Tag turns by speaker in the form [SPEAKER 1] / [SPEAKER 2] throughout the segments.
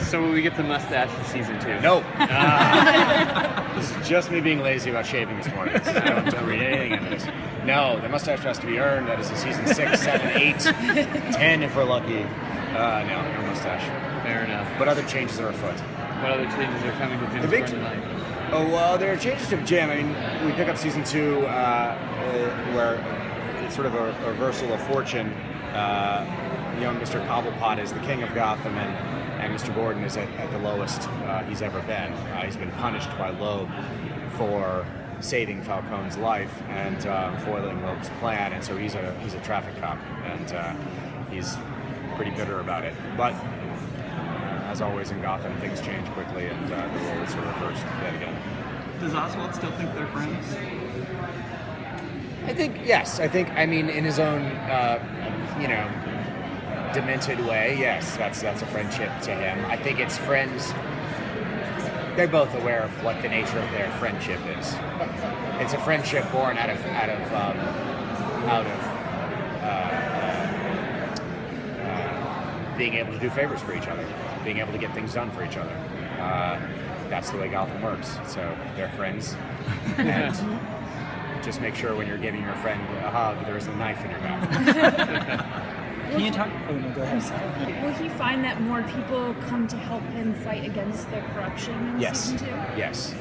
[SPEAKER 1] So will we get the mustache for season 2?
[SPEAKER 2] No. This is just me being lazy about shaving this morning. Don't read anything into this. No, the mustache has to be earned. That is in season 6, 7, 8, 10 if we're lucky. No mustache.
[SPEAKER 1] Fair enough.
[SPEAKER 2] But other changes are afoot.
[SPEAKER 1] What other changes are coming to Jim's Gordon life?
[SPEAKER 2] Oh, well, there are changes to Jim. I mean, we pick up season 2 where it's sort of a reversal of fortune. Young Mr. Cobblepot is the king of Gotham, and Mr. Gordon is at the lowest he's ever been. He's been punished by Loeb for saving Falcone's life and foiling Loeb's plan, and so he's a traffic cop, and he's pretty bitter about it. But as always in Gotham, things change quickly, and the roles are reversed yet again.
[SPEAKER 3] Does Oswald still think they're friends?
[SPEAKER 2] I think yes. I mean, in his own, demented way, yes, that's a friendship to him. I think it's friends. They're both aware of what the nature of their friendship is. It's a friendship born out of being able to do favors for each other, being able to get things done for each other. That's the way Gotham works. So they're friends, and just make sure when you're giving your friend a hug, there is a knife in your back.
[SPEAKER 4] Can you talk? Oh no, go ahead.
[SPEAKER 5] Will he find that more people come to help him fight against the corruption in season 2?
[SPEAKER 2] Yes.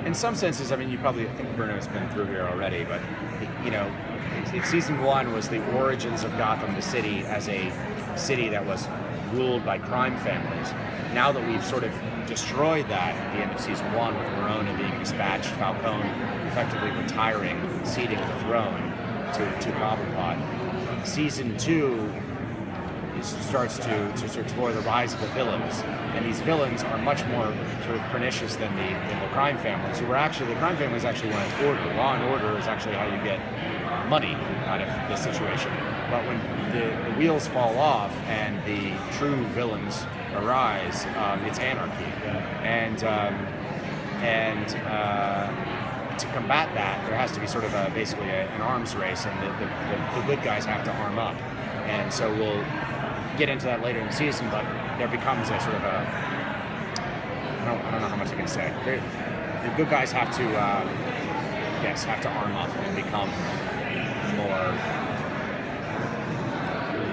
[SPEAKER 2] In some senses, I mean, I think Bruno's been through here already, but if season 1 was the origins of Gotham, the city, as a city that was ruled by crime families. Now that we've sort of destroyed that at the end of season 1 with Verona being dispatched, Falcone effectively retiring, ceding the throne to Cobblepot. Season 2 starts to explore the rise of the villains, and these villains are much more sort of pernicious than the crime families, who were actually, the crime families actually want order. Law and order is actually how you get money out of this situation. But when the wheels fall off and the true villains arise, it's anarchy. And to combat that, there has to be sort of basically an arms race, and the good guys have to arm up. And so we'll get into that later in the season, but there becomes a sort of a, I don't know how much I can say. The good guys have to arm up and become more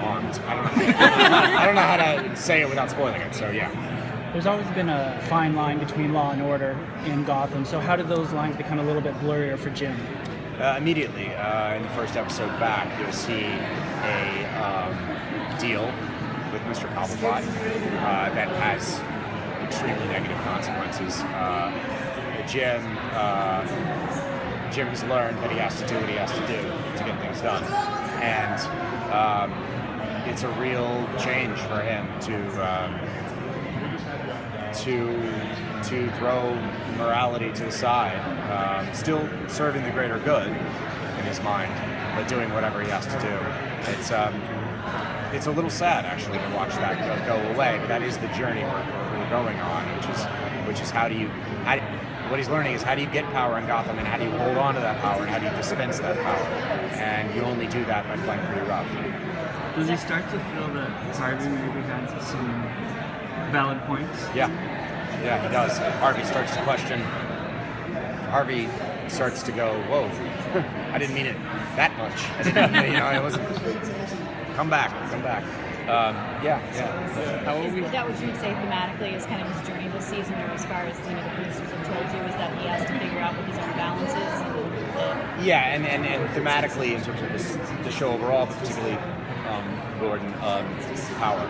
[SPEAKER 2] armed. I don't know how to say it without spoiling it. So yeah.
[SPEAKER 4] There's always been a fine line between law and order in Gotham. So how did those lines become a little bit blurrier for Jim?
[SPEAKER 2] Immediately in the first episode back, you'll see a deal with Mr. Cobblepot that has extremely negative consequences. Jim has learned that he has to do what he has to do to get things done, and it's a real change for him to throw morality to the side, still serving the greater good in his mind, but doing whatever he has to do. It's a little sad actually to watch that go away, but that is the journey we're going on, which is what he's learning is how do you get power in Gotham, and how do you hold on to that power, and how do you dispense that power, and you only do that by playing pretty rough.
[SPEAKER 3] Does he start to feel that Harvey maybe has some valid points?
[SPEAKER 2] Yeah, he does. Harvey starts to question. Harvey starts to go, whoa, I didn't mean it that much. I didn't mean it, it wasn't. Come back. Yeah.
[SPEAKER 6] How is that what you would say thematically is kind of his journey this season, or as far as the producers have told you, is that he has to figure out what his own balance is?
[SPEAKER 2] Yeah, and thematically in terms of the show overall, but particularly Gordon, power.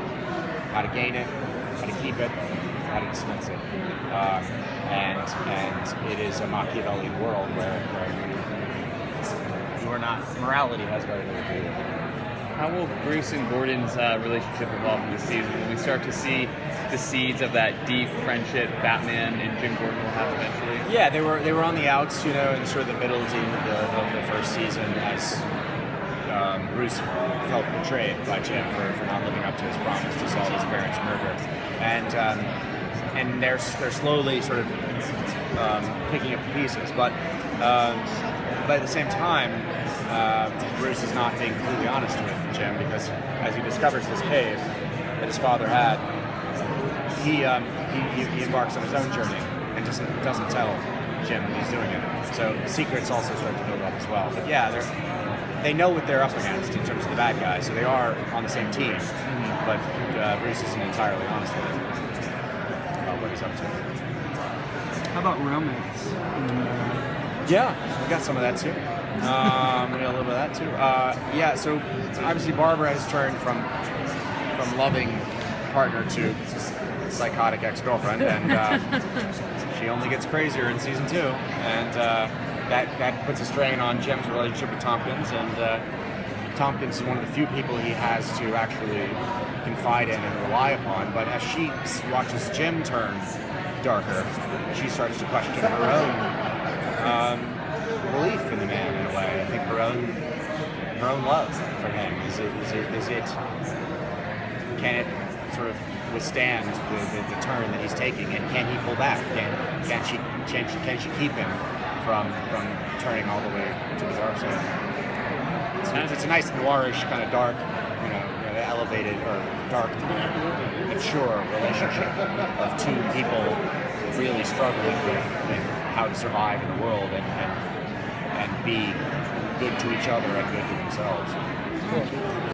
[SPEAKER 2] How to gain it, how to keep it, how to dispense it. And it is a Machiavellian world where you are not, morality has very little to do with it.
[SPEAKER 1] How will Bruce and Gordon's relationship evolve in this season? Will we start to see the seeds of that deep friendship Batman and Jim Gordon will have eventually?
[SPEAKER 2] Yeah, they were on the outs, in sort of the middle of the first season, as Bruce felt betrayed by Jim for not living up to his promise to solve his parents' murder, and they're slowly sort of picking up the pieces, but at the same time, Bruce is not being completely honest with Jim, because as he discovers this cave that his father had he embarks on his own journey and doesn't tell Jim that he's doing it. So the secrets also start to build up as well. But yeah, they know what they're up against in terms of the bad guys, so they are on the same team. But Bruce isn't entirely honest with it about what he's up to.
[SPEAKER 3] How about romance?
[SPEAKER 2] Yeah, we got some of that too. We got a little bit of that too. Yeah, so obviously Barbara has turned from loving partner to psychotic ex-girlfriend, and she only gets crazier in season 2, and that puts a strain on Jim's relationship with Tompkins, and Tompkins is one of the few people he has to actually confide in and rely upon. But as she watches Jim turn darker, she starts to question her own belief in the man in a way. I think her own love for him is it can it sort of withstand the turn that he's taking, and can he pull back? Can she keep him from turning all the way to the dark side? It's a nice noirish kind of dark, elevated or dark, mature relationship of two people really struggling with how to survive in the world and be good to each other and good to themselves.
[SPEAKER 4] Cool.